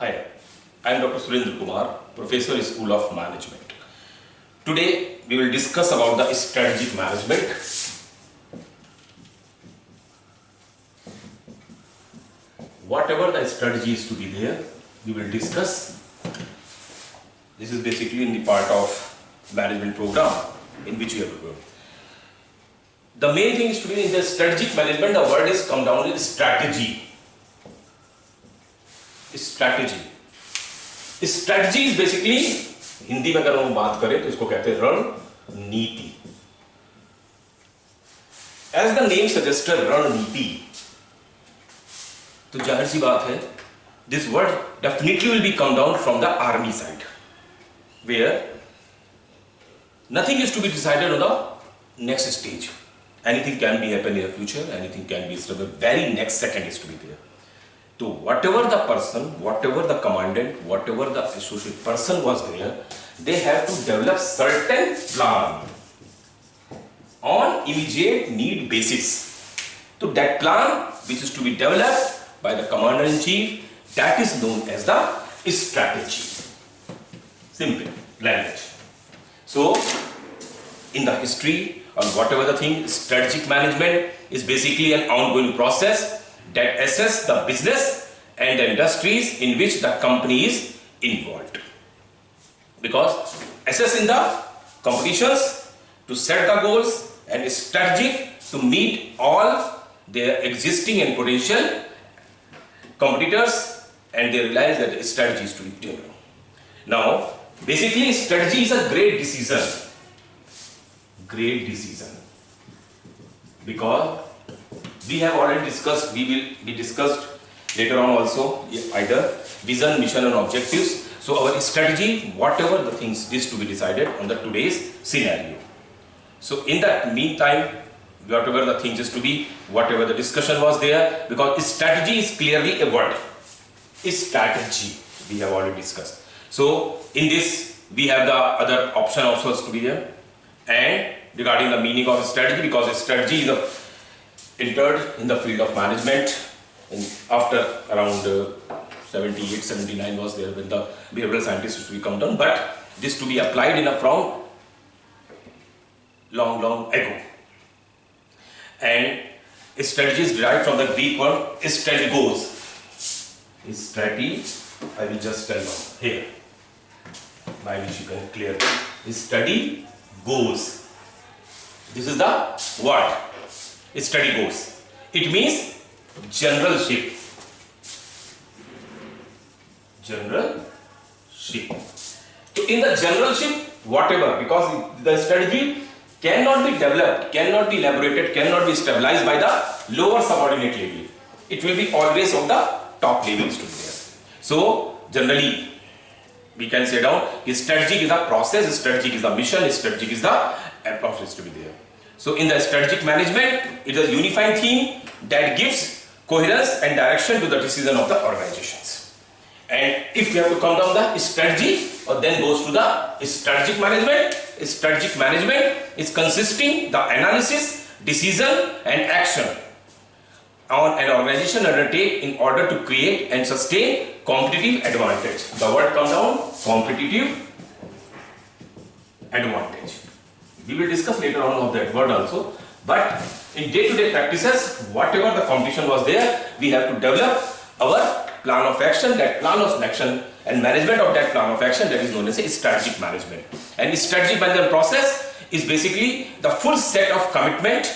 Hi, I am Dr. Surendra Kumar, Professor, School of Management. Today we will discuss about the strategic management. Whatever the strategy is to be there, we will discuss. This is basically in the part of management program in which we have to go. The main thing is to be in the strategic management, the word is come down with strategy. Strategy is basically Hindi में अगर हम बात करें तो इसको कहते हैं रणनीति. एज द नेम सजेस्टेड रणनीति, तो जाहिर सी बात है this word definitely will be come down from the army side, where nothing is to be decided on the next stage. Anything can be happen in the future, anything can be very next second is to be there. So whatever the person, whatever the commandant, whatever the associate person was there, they have to develop certain plan on immediate need basis. So that plan which is to be developed by the commander-in-chief, that is known as the strategy. Simple language. So in the history or whatever the thing, strategic management is basically an ongoing process that assess the business and the industries in which the company is involved. Because assessing the competitions to set the goals and strategic to meet all their existing and potential competitors, and they realize that the strategy is to be developed. Now, basically strategy is a great decision. Great decision. Because we have already discussed, we will be discussed later on also, either vision, mission and objectives. So our strategy, whatever the things is to be decided on the today's scenario. So in that meantime, whatever the things is to be, whatever the discussion was there, because strategy is clearly a word. Strategy, we have already discussed. So in this, we have the other option also to be there. And regarding the meaning of strategy, because strategy is a entered in the field of management and after around 78, 79 was there when the behavioral scientists to be come down, but this to be applied in a from long ago. And strategy is derived from the Greek word strategos. Strategy, I will just tell you here, by which you can clearly. Study goes. This is the word. Study goes. It means generalship. Generalship. So in the generalship, whatever, because the strategy cannot be developed, cannot be elaborated, cannot be stabilized by the lower subordinate level. It will be always on the top levels to be there. So generally, we can say down, strategy is a process, strategy is a mission, strategy is the process to be there. So in the strategic management, it is a unifying theme that gives coherence and direction to the decision of the organizations. And if we have to come down the strategy, or then goes to the strategic management. Strategic management is consisting the analysis, decision and action on an organization undertake in order to create and sustain competitive advantage. The word comes down, competitive advantage. We will discuss later on of that word also, but in day-to-day practices, whatever the competition was there, we have to develop our plan of action. That plan of action and management of that plan of action, that is known as a strategic management. And strategic management process is basically the full set of commitment,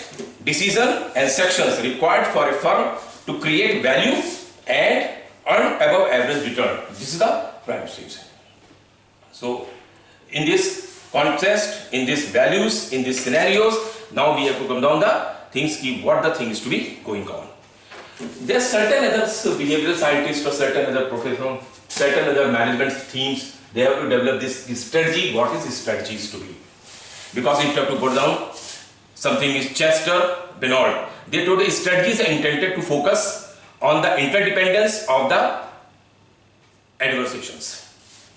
decision and sections required for a firm to create value and earn above average return. This is the prime stage. So in this context, in these values, in these scenarios, now we have to come down the things, what the thing is to be going on. There are certain other behavioral scientists or certain other professionals, certain other management themes, they have to develop this strategy. What is strategy is to be? Because if you have to go down, something is Chester Bernard. They told the strategies are intended to focus on the interdependence of the adversations.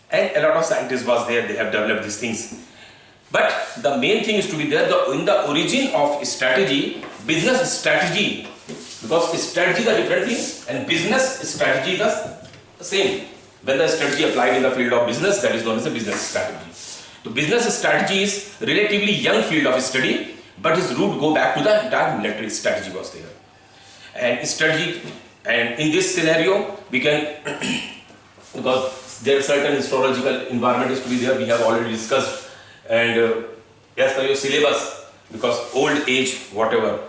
And a lot of scientists was there, they have developed these things. But the main thing is to be there, in the origin of strategy, business strategy, because strategy is a different thing and business strategy is the same. When the strategy applied in the field of business, that is known as a business strategy. So business strategy is relatively young field of study, but its root go back to the entire military strategy was there. And strategy, and in this scenario, we can, because there are certain historical environment is to be there, we have already discussed, and as per your syllabus, because old age, whatever.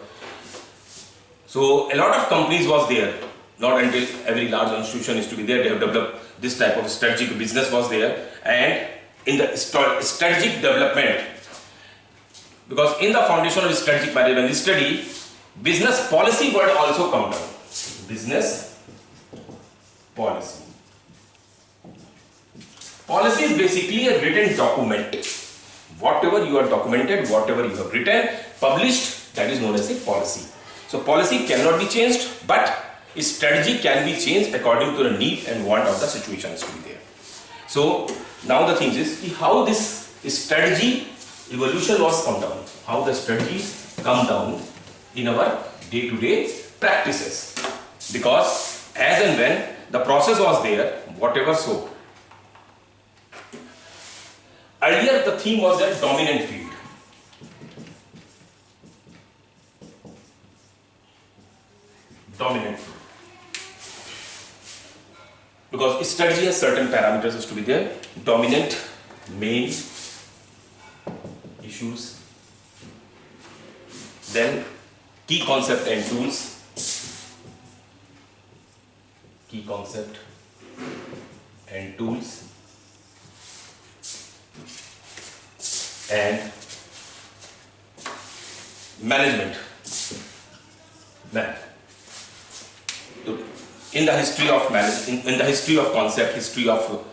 So a lot of companies was there, not until every large institution is to be there, they have developed this type of strategic business was there, and in the strategic development, because in the foundation of strategic management study, business policy word also come down. Business policy. Policy is basically a written document. Whatever you are documented, whatever you have written, published, that is known as a policy. So policy cannot be changed, but strategy can be changed according to the need and want of the situations to be there. So now the thing is how this strategy evolution was come down, how the strategies come down in our day-to-day practices, because as and when the process was there, whatever. So earlier the theme was that dominant field. Dominant field. Because strategy has certain parameters is to be there. Dominant, main, issues, then key concept and tools, key concept and tools, and management. In the history of in the history of concept, history of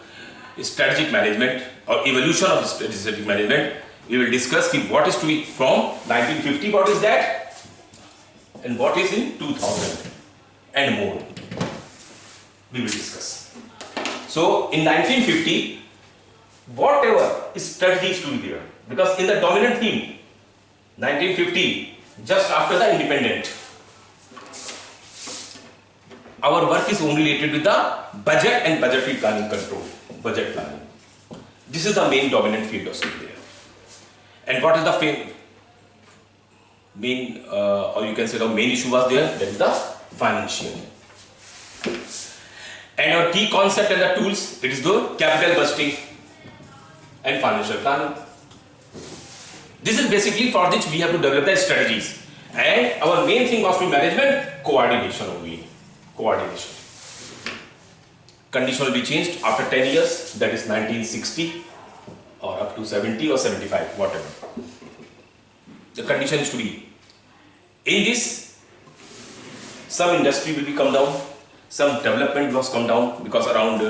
strategic management or evolution of strategic management, we will discuss what is to be from 1950, what is that, and what is in 2000 and more. We will discuss. So in 1950, whatever strategy is to be there, because in the dominant theme, 1950, just after the independent, our work is only related with the budget and budgetary planning control, budget planning. This is the main dominant field of study there. And what is the main, or you can say the main issue was there, that is the financial. And our key concept and the tools, it is the capital budgeting and financial planning. This is basically for which we have to develop the strategies. And our main thing was to management, coordination only. Coordination. Condition will be changed after 10 years, that is 1960 or up to 70 or 75, whatever. The condition is to be, in this, some industry will be come down, some development was come down, because around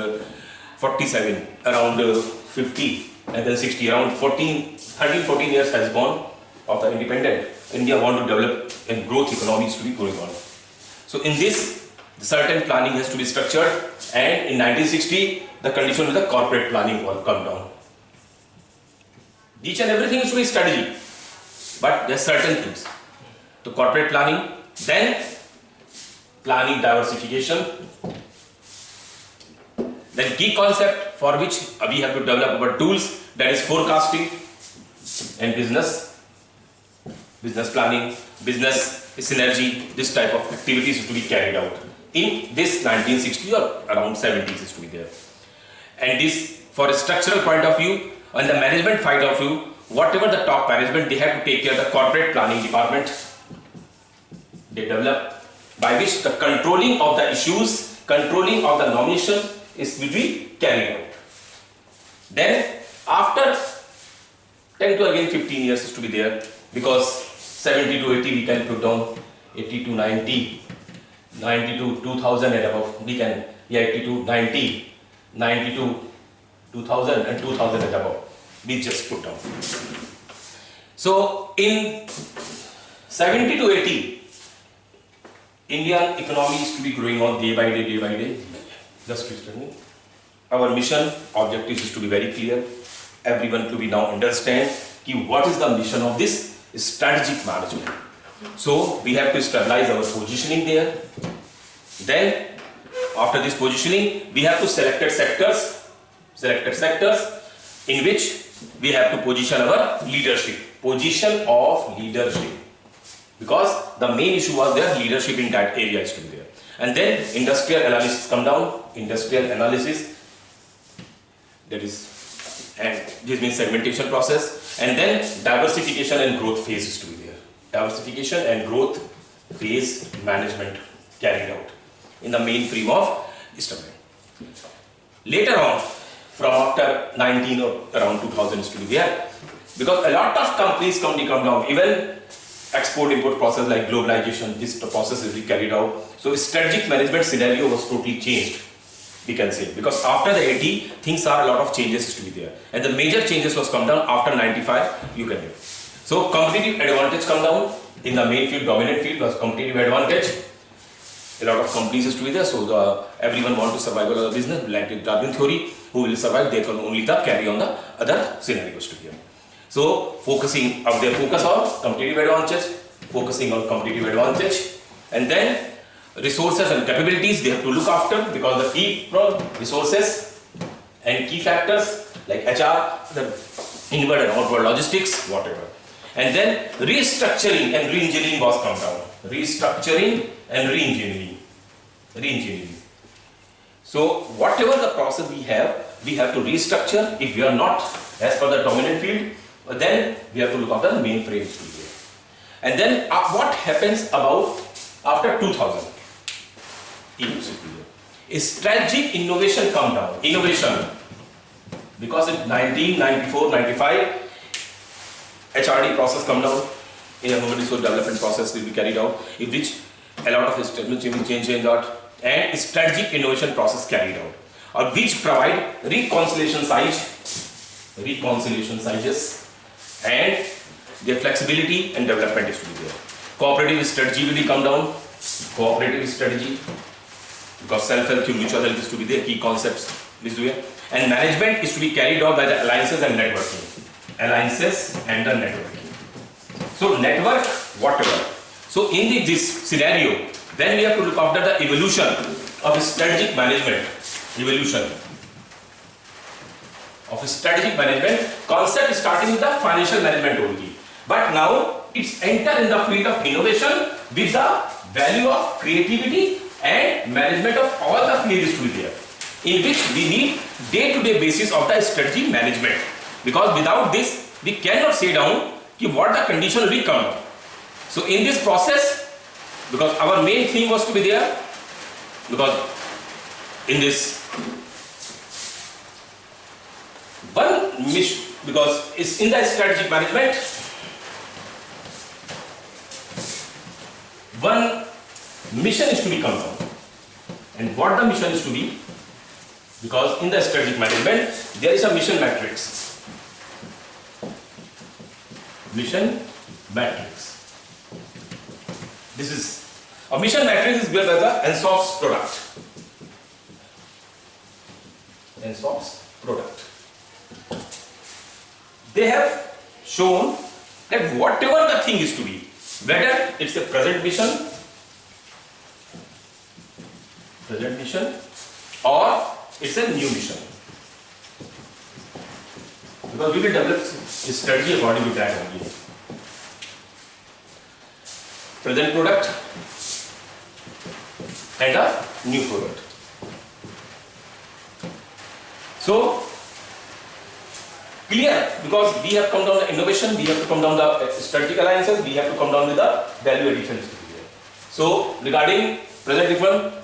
47, around 50 and then 60, around 13, 14 years has gone of the independent. India want to develop and growth economies to be going on. So in this, the certain planning has to be structured, and in 1960 the condition with the corporate planning will come down. Each and everything is to be strategy, but there are certain things. The corporate planning, then planning diversification, then key concept for which we have to develop our tools, that is forecasting and business planning, business synergy, this type of activities is to be carried out. In this 1960 or around 70s is to be there. And this, for a structural point of view, on the management point of view, whatever the top management, they have to take care of the corporate planning department. They develop, by which the controlling of the issues, controlling of the nomination is to be carried out. Then after 10 to again 15 years is to be there, because 70 to 80 we can put down, 80 to 90, 90 to 2000 and above, we can, 80 to 90, 90 to 2000 and 2000 and above, we just put down. So in 70 to 80, Indian economy is to be growing on day by day, day by day. Just listening. Our mission, objective is to be very clear. Everyone to be now understand what is the mission of this strategic management. So we have to stabilize our positioning there. Then After this positioning, we have to selected sectors in which we have to position our leadership, position of leadership, because the main issue was their leadership in that area is to be there. And then industrial analysis come down, industrial analysis, that is, and this means segmentation process, and then diversification and growth phase is to be there. Diversification and growth phase management carried out in the mainframe of Eastman. Later on, from after 19 or around 2000 is to be there, because a lot of companies come down, even export-import process like globalization, this process is carried out. So strategic management scenario was totally changed, we can say, because after the 80, things are a lot of changes to be there, and the major changes was come down after 95, you can do. So competitive advantage come down in the main field, dominant field was competitive advantage. A lot of companies is to be there, so everyone want to survive the business, like in Darwin theory, who will survive, they can only carry on the other scenarios to be here. So focusing of their focus on competitive advantage, focusing on competitive advantage, and then resources and capabilities they have to look after, because the key resources and key factors like HR, the inward and outward logistics, whatever. And then restructuring and re-engineering was come down. Restructuring and re-engineering. So whatever the process we have to restructure. If we are not as per the dominant field, then we have to look after the mainframe field. And then what happens about after 2000? Strategic innovation come down. Innovation, because in 1994-95 HRD process come down, in a human resource development process will be carried out, in which a lot of change out, and strategic innovation process carried out, or which provide reconciliation sizes, and their flexibility and development is to be there. Cooperative strategy will come down. Cooperative strategy, because self-help, mutual help is to be there, key concepts is to be there. And management is to be carried out by the alliances and networking. Alliances and the networking. So network, whatever. So in this scenario, then we have to look after the evolution of strategic management. Evolution of strategic management. Concept is starting with the financial management only. But now it's enter in the field of innovation with the value of creativity and management of all the fields to be there, in which we need day-to-day basis of the strategy management, because without this we cannot say down what the condition will come. So in this process, because our main theme was to be there, because in this one mission, because it's in the strategic management, one mission is to be come down. And what the mission is to be, because in the strategic management there is a mission matrix. Mission matrix. This is a mission matrix is built as a ENSOP's product. ENSOP's product. They have shown that whatever the thing is to be, whether it's a present mission or it's a new mission, because we will develop a strategy according to that only. Present product and a new product. So clear, because we have come down the innovation, we have to come down the strategic alliances, we have to come down with the value additions. So regarding present different,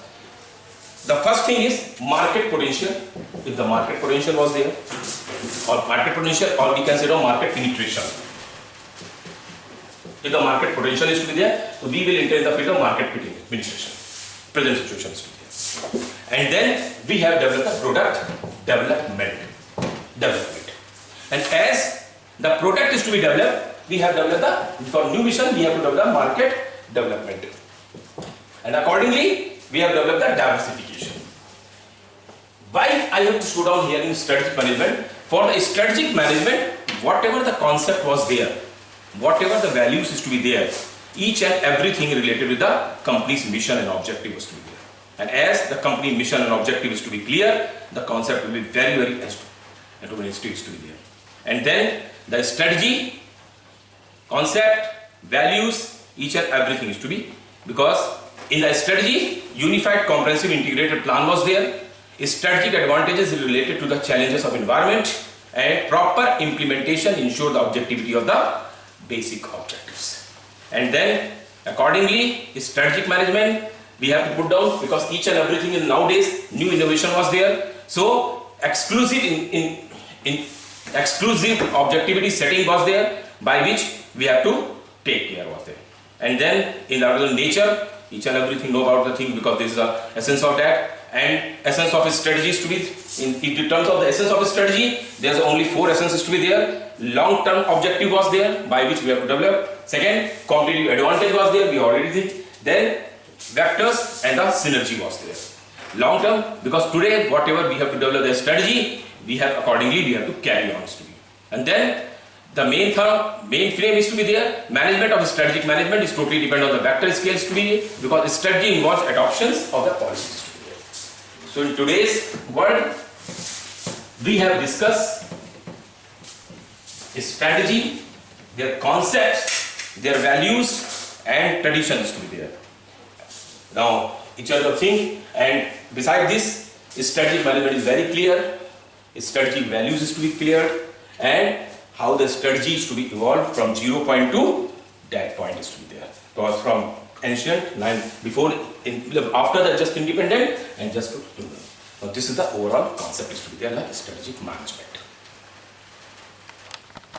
the first thing is market potential. If the market potential was there, or market potential, or we can say market penetration. If the market potential is to be there, so we will enter in the field of market penetration. Present situations. And then we have developed the product development. And as the product is to be developed, we have developed for new mission, we have to develop the market development. And accordingly, we have developed the diversification. Why I have to slow down here in strategic management? For the strategic management, whatever the concept was there, whatever the values is to be there, each and everything related with the company's mission and objective was to be there. And as the company mission and objective is to be clear, the concept will be very, very is to be there. And then the strategy, concept, values, each and everything is to be, because in the strategy, unified comprehensive integrated plan was there. Strategic advantages related to the challenges of environment, and proper implementation ensure the objectivity of the basic objectives. And then accordingly, strategic management we have to put down, because each and everything in nowadays new innovation was there. So exclusive exclusive objectivity setting was there, by which we have to take care was there. And then in the nature, each and everything know about the thing, because this is the essence of that. And essence of strategy is to be, in terms of the essence of strategy, there's only 4 essences to be there. Long-term objective was there, by which we have to develop. Second, competitive advantage was there, we already did. Then vectors and the synergy was there. Long-term, because today whatever we have to develop the strategy, we have accordingly we have to carry on to be. And then the main frame is to be there. Management of strategic management is totally dependent on the vector scales to be, because strategy involves adoptions of the policies. So in today's world, we have discussed strategy, their concepts, their values and traditions to be there. Now each other thing, and beside this, strategic management is very clear, strategic values is to be clear, and how the strategy is to be evolved from 0 point to that point is to be there. Because from ancient, after the just independent and just to. Now this is the overall concept is to be there, like strategic management.